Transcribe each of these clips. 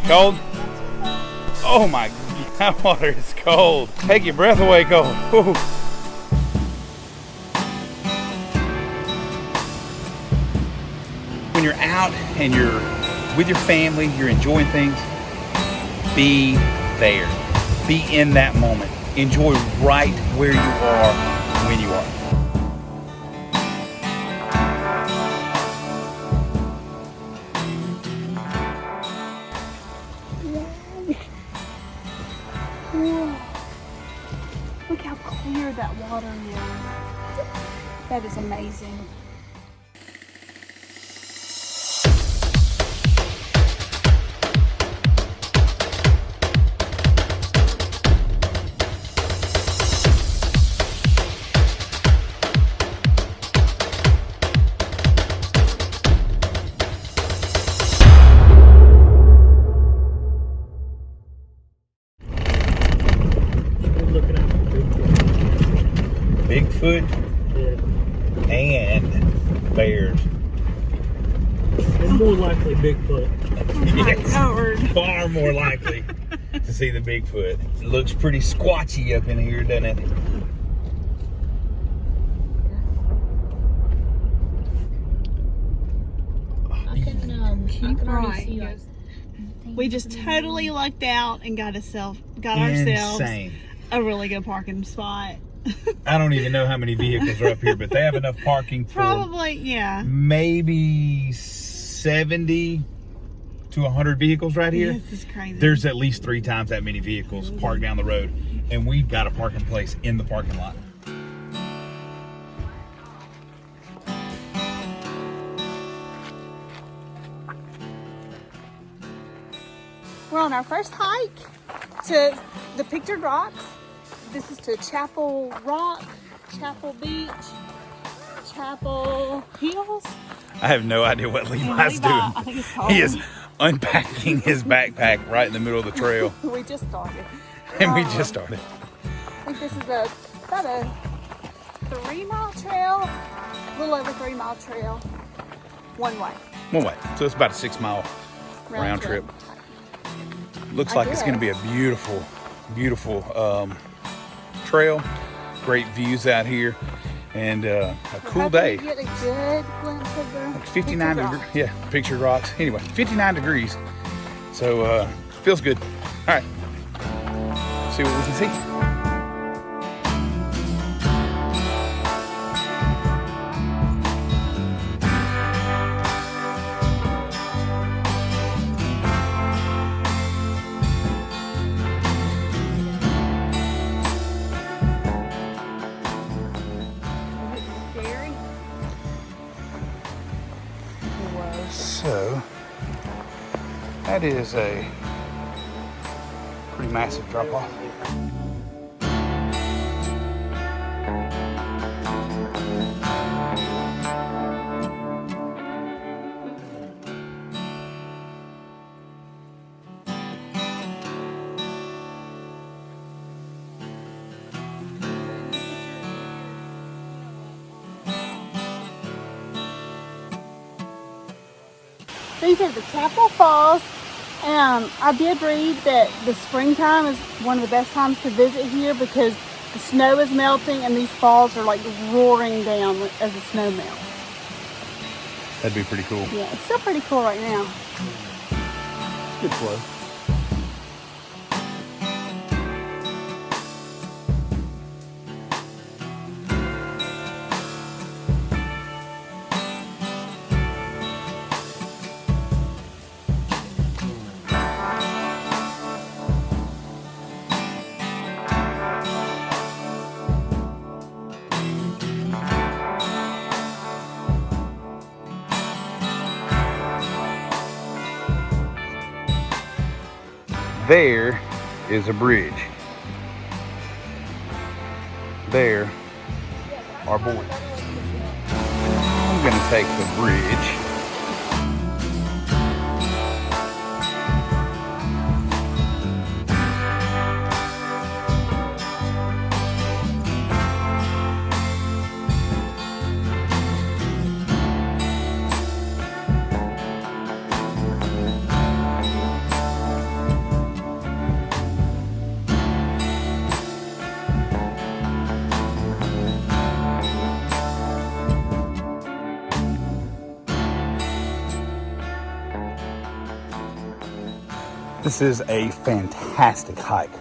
Cold? Oh my, that water is cold. Take your breath away, cold. Woo. When you're out and you're with your family, you're enjoying things, be there. Be in that moment. Enjoy right where you are when you are. Look how clear that water is. That is amazing. Bigfoot and bears. It's more likely Bigfoot. Yes, far more likely to see the Bigfoot. It looks pretty squatchy up in here, doesn't it? I can already see like, We just totally lucked out and got ourselves Insane. a really good parking spot. I don't even know how many vehicles are up here, but they have enough parking for Probably, yeah. maybe 70 to 100 vehicles right here. This is crazy. There's at least 3 times that many vehicles parked down the road, and we've got a parking place in the parking lot. We're on our first hike to the Pictured Rocks. This is to Chapel Rock, Chapel Beach, Chapel Hills. I have no idea what Levi's I think doing. it's called. He is unpacking his backpack right in the middle of the trail. We just started. And we just started. I think this is about a 3-mile trail, a little over 3-mile trail, one way. One way. So it's about a 6-mile round trip. Looks like it's going to be a beautiful, beautiful trail. Great views out here, and a cool day. You get a good glimpse of the 59 degrees. Yeah, Pictured Rocks. Anyway, 59 degrees. So feels good. All right. See what we can see. So that is a pretty massive drop off. These are the Chapel Falls. I did read that the springtime is one of the best times to visit here because the snow is melting and these falls are like roaring down as the snow melts. That'd be pretty cool. Yeah, it's still pretty cool right now. Good flow. There is a bridge. There are boys. I'm gonna take the bridge. This is a fantastic hike.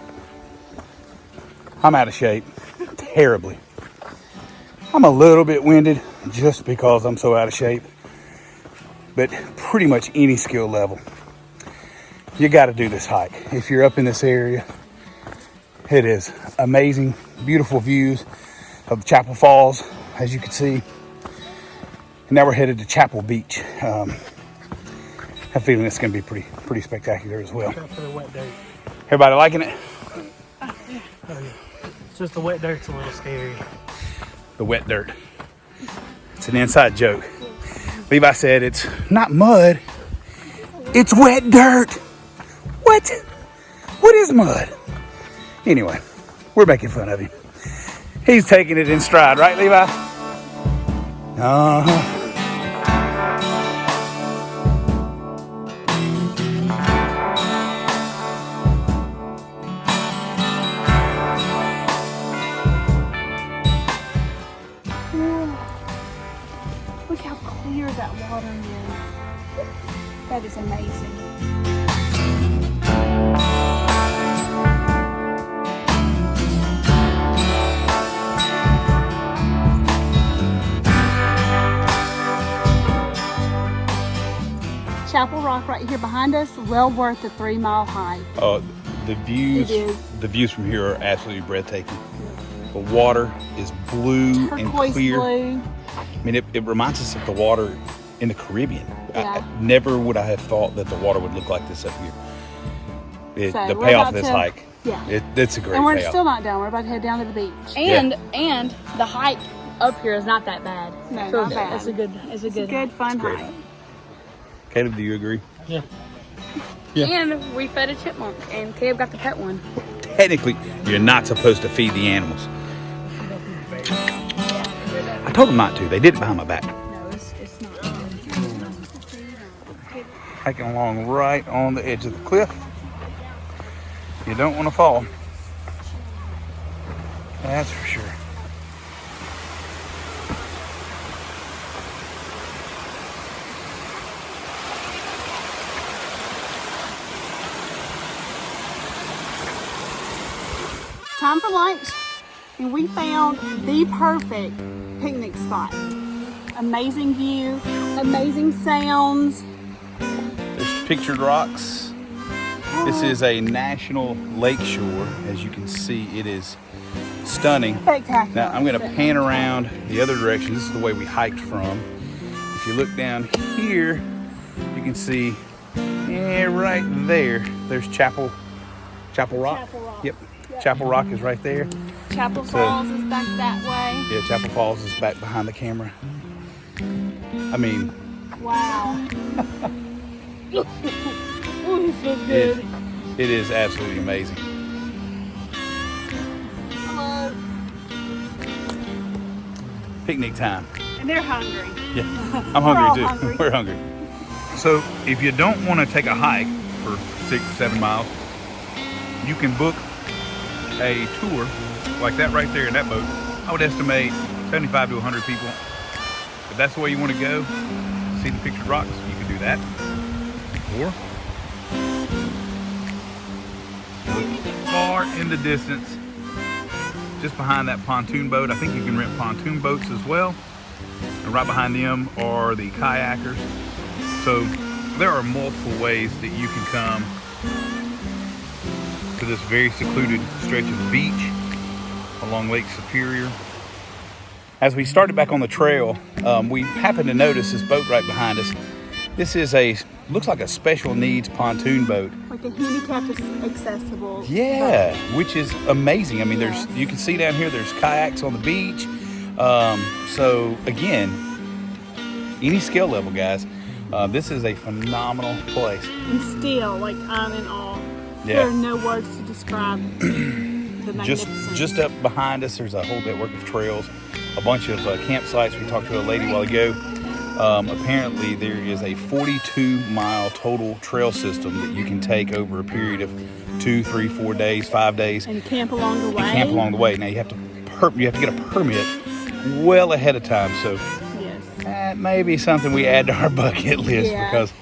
I'm out of shape, terribly. I'm a little bit winded just because I'm so out of shape, but pretty much any skill level, you got to do this hike. If you're up in this area, it is amazing, beautiful views of the Chapel Falls, as you can see. And now we're headed to Chapel Beach. I have a feeling it's going to be pretty spectacular as well. For the wet dirt. Everybody liking it? It's just the wet dirt's a little scary. The wet dirt. It's an inside joke. Levi said it's not mud, it's wet dirt. What? What is mud? Anyway, we're making fun of him. He's taking it in stride, right, Levi? Uh-huh. Look how clear that water is. That is amazing. Chapel Rock right here behind us, well worth the 3-mile hike. Oh, the views! It is. The views from here are absolutely breathtaking. The water is blue and Turquoise clear. blue. I mean, it reminds us of the water in the Caribbean. Yeah. Never would I have thought that the water would look like this up here. So The we're payoff about of this to- hike, Yeah. it's a great And we're payoff. still not done. We're about to head down to the beach. And the hike up here is not that bad. No, So not bad. It's a good. It's a It's a good. good, fun great. hike. Caleb, do you agree? Yeah. Yeah. And we fed a chipmunk, and Caleb got the pet one. Technically, you're not supposed to feed the animals. I told them not to. They did it behind my back. No, it's not. Hiking along right on the edge of the cliff. You don't want to fall. That's for sure. Time for lunch, and we found the perfect picnic spot. Amazing view, amazing sounds. There's Pictured Rocks. This is a national lakeshore. As you can see, it is stunning. Spectacular. Now I'm going to pan around the other direction. This is the way we hiked from. If you look down here, you can see, right there, there's Chapel Rock. Chapel Rock. Yep. Chapel Rock is right there. Chapel Falls is back that way. Yeah, Chapel Falls is back behind the camera. I mean, Wow. Ooh, this feels good. it is absolutely amazing. Hello. Picnic time. And they're hungry. Yeah, I'm We're all hungry too. hungry. We're hungry. So if you don't want to take a hike for 6 or 7 miles, you can book a tour like that right there in that boat. I would estimate 75 to 100 people. If that's the way you want to go, see the Pictured Rocks, you can do that. Or look far in the distance, just behind that pontoon boat. I think you can rent pontoon boats as well. And right behind them are the kayakers. So there are multiple ways that you can come to this very secluded stretch of beach along Lake Superior. As we started back on the trail, we happened to notice this boat right behind us. This is looks like a special needs pontoon boat. Like a handicapped accessible. Yeah, which is amazing. I mean, Yes. you can see down here, there's kayaks on the beach. So again, any skill level, guys, this is a phenomenal place. And still, like, I'm in awe. Yeah. There are no words to describe the magnificence. Just up behind us, there's a whole network of trails, a bunch of campsites. We talked to a lady a while ago. Apparently, there is a 42-mile total trail system that you can take over a period of 2, 3, 4 days, 5 days. And camp along the way. And camp along the way. Now you have to get a permit well ahead of time. So Yes. that may be something we add to our bucket list Yeah. because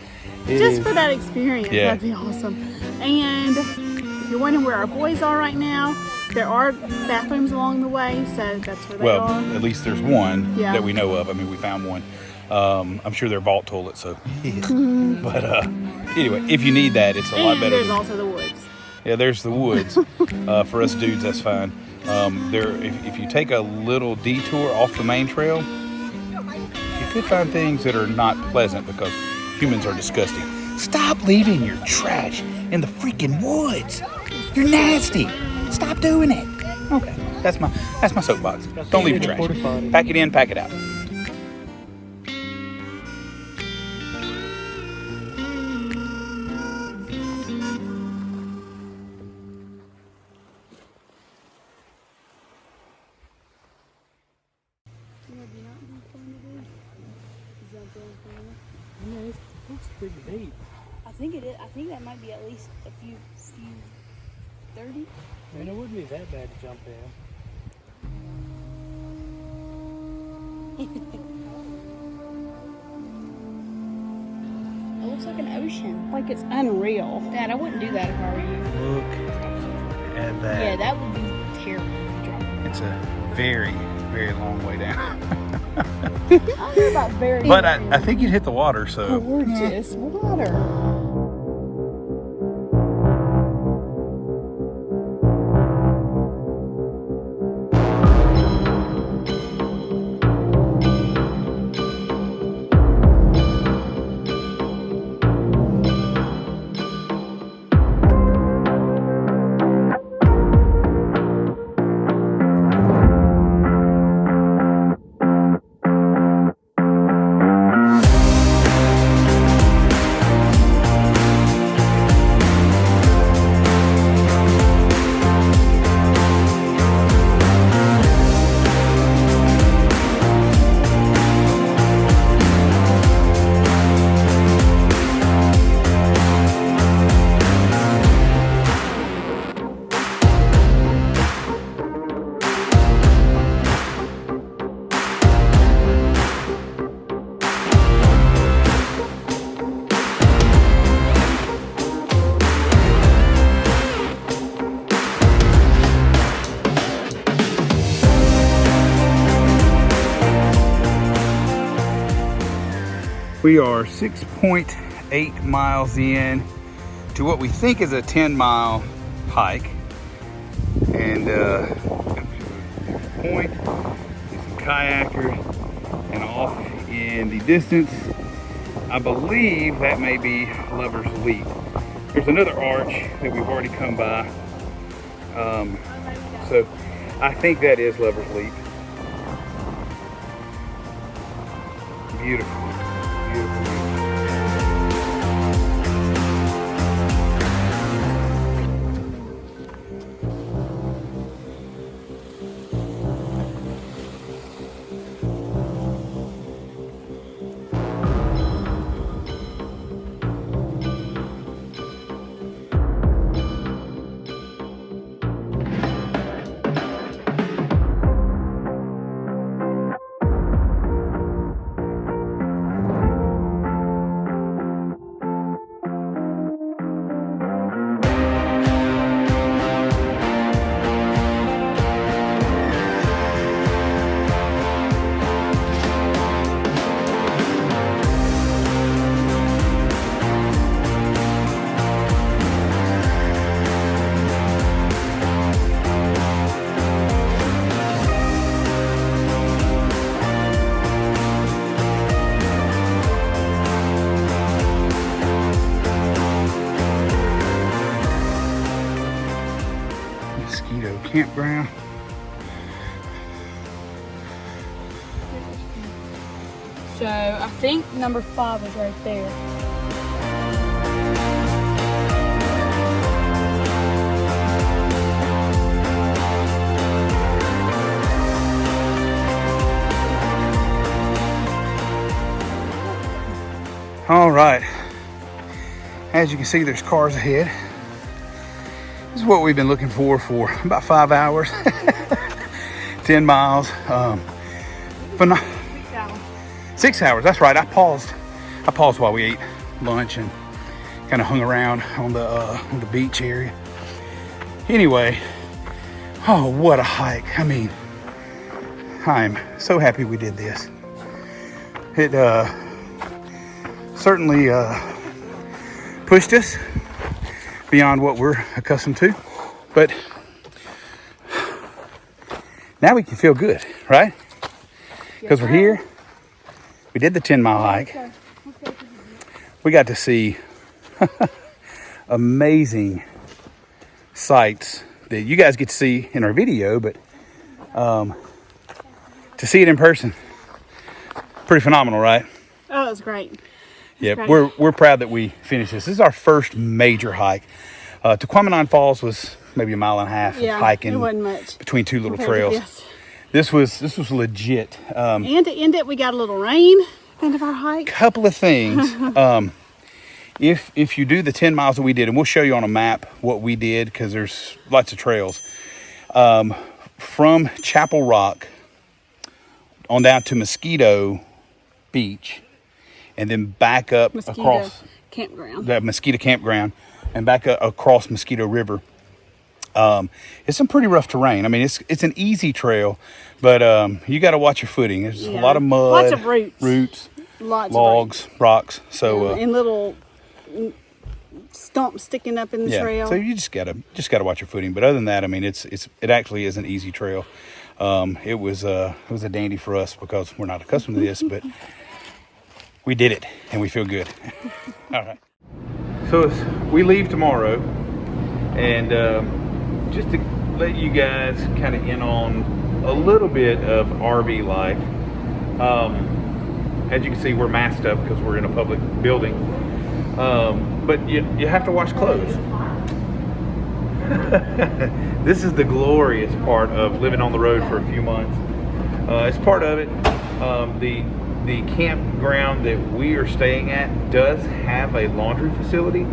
it Just is- for that experience, Yeah. that'd be awesome. And if you're wondering where our boys are right now, there are bathrooms along the way, so that's where they are. Well, at least there's one Yeah. that we know of. I mean, we found one. I'm sure they're vault toilets, so. But anyway, if you need that, it's a lot And better. there's also the woods. Yeah, there's the woods. For us dudes, that's fine. If you take a little detour off the main trail, you could find things that are not pleasant because humans are disgusting. Stop leaving your trash in the freaking woods. You're nasty. Stop doing it. Okay, that's my soapbox. Don't leave your trash. Pack it in, pack it out. It's pretty deep. I think it is. I think that might be at least a few 30. I mean, it wouldn't be that bad to jump in. It looks like an ocean. Like it's unreal. Dad, I wouldn't do that if I were you. Look at that. Yeah, that would be terrible to jump. It's a very, very long way down. I don't know about very But I think you'd hit the water, so. gorgeous water. We are 6.8 miles in to what we think is a 10-mile hike. And point, there's some kayakers, and off in the distance, I believe that may be Lover's Leap. There's another arch that we've already come by. So I think that is Lover's Leap. Beautiful. Beautiful. Mosquito Campground. So I think number 5 is right there. All right, as you can see, there's cars ahead. This is what we've been looking for about 5 hours. 10 miles. But not 6 hours. That's right. I paused while we ate lunch and kind of hung around on the beach area. Anyway, oh, what a hike. I mean, I'm so happy we did this. It certainly pushed us beyond what we're accustomed to, but now we can feel good, right? Because we're here. We did the 10-mile hike. We got to see amazing sights that you guys get to see in our video, but to see it in person, pretty phenomenal, right? Oh, it was great. Yeah, we're proud that we finished this. This is our first major hike. Tequamanon Falls was maybe a mile and a half of hiking. It wasn't much between two little trails. This was legit. And to end it, we got a little rain at the end of our hike. Couple of things. If you do the 10 miles that we did, and we'll show you on a map what we did because there's lots of trails. From Chapel Rock on down to Mosquito Beach, and then back up across Campground. the Mosquito Campground, and back across Mosquito River. It's some pretty rough terrain. I mean, it's an easy trail, but you got to watch your footing. There's a lot of mud, lots of roots, lots logs, rocks. So and little stumps sticking up in the trail. So you just gotta watch your footing. But other than that, I mean, it actually is an easy trail. It was a dandy for us because we're not accustomed to this, but we did it and we feel good. All right. So we leave tomorrow, and just to let you guys kind of in on a little bit of RV life. As you can see, we're masked up because we're in a public building, but you have to wash clothes. This is the glorious part of living on the road for a few months. As part of it, the campground that we are staying at does have a laundry facility,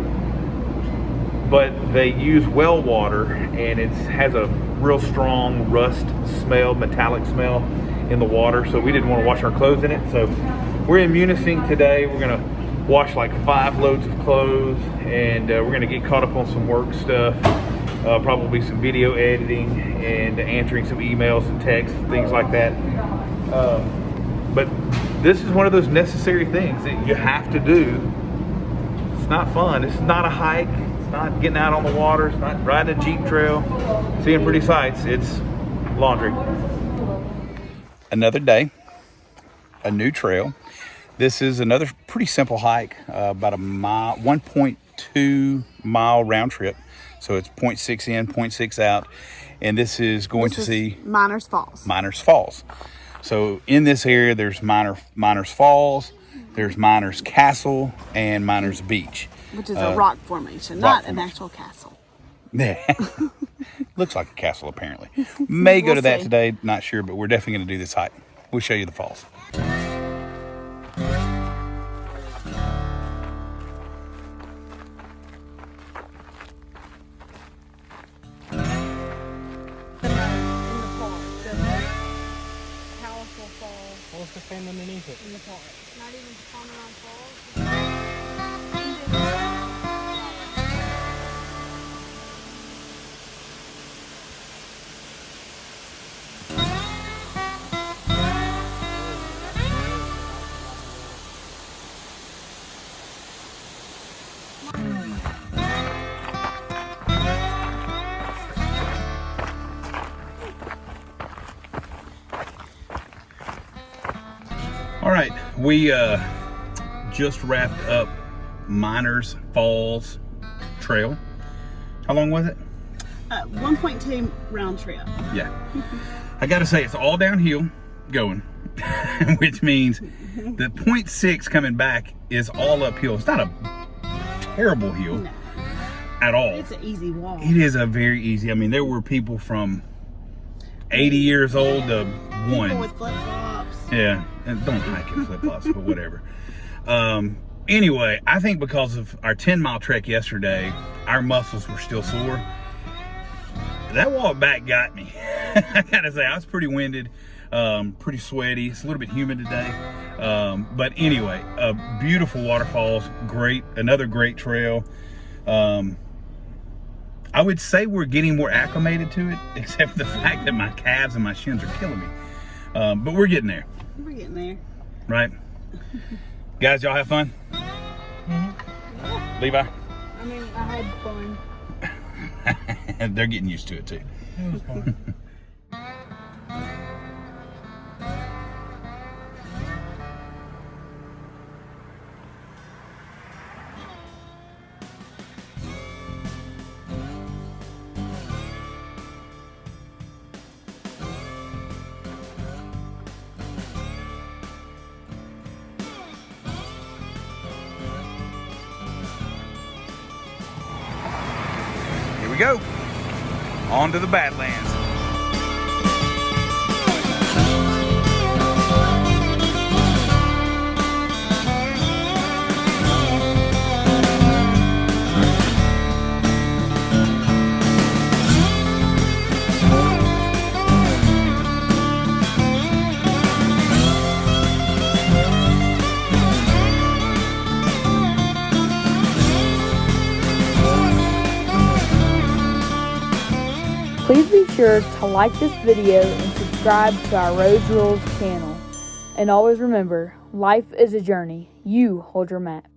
but they use well water, and it has a real strong rust smell, metallic smell in the water, so we didn't want to wash our clothes in it. So we're in Munising today. We're going to wash like 5 loads of clothes, and we're going to get caught up on some work stuff, probably some video editing and answering some emails and texts, things like that. But this is one of those necessary things that you have to do. It's not fun. It's not a hike. It's not getting out on the water. It's not riding a Jeep trail, seeing pretty sights. It's laundry. Another day, a new trail. This is another pretty simple hike, about a mile, 1.2 mile round trip. So it's 0.6 in, 0.6 out. And this is going to see Miners Falls. Miners Falls. So in this area, there's Miners Falls, there's Miners Castle, and Miners Beach. Which is a rock formation, not an actual castle. Yeah. Looks like a castle, apparently. May go to that see. today, not sure, but we're definitely going to do this hike. We'll show you the falls. What's the thing underneath it? In the park. Not even Tequamanon Falls. All right, we just wrapped up Miners Falls Trail. How long was it? 1.2 round trip. Yeah. I gotta say, it's all downhill going, which means the 0.6 coming back is all uphill. It's not a terrible hill at all. It's an easy walk. It is a very easy. I mean, there were people from 80 years old to one. People with flip-flops. Yeah, and don't hike in flip-flops, but whatever. Anyway, I think because of our 10-mile trek yesterday, our muscles were still sore. That walk back got me. I gotta say, I was pretty winded. Pretty sweaty. It's a little bit humid today. But anyway, beautiful waterfalls. Great, another great trail. I would say we're getting more acclimated to it, except for the fact that my calves and my shins are killing me. But we're getting there. We're getting there. Right? Guys, y'all have fun? Yeah. Levi? I mean, I had fun. And they're getting used to it too. It was fun. Here we go. On to the Badlands. Please be sure to like this video and subscribe to our Rhodes Rules channel. And always remember, life is a journey. You hold your map.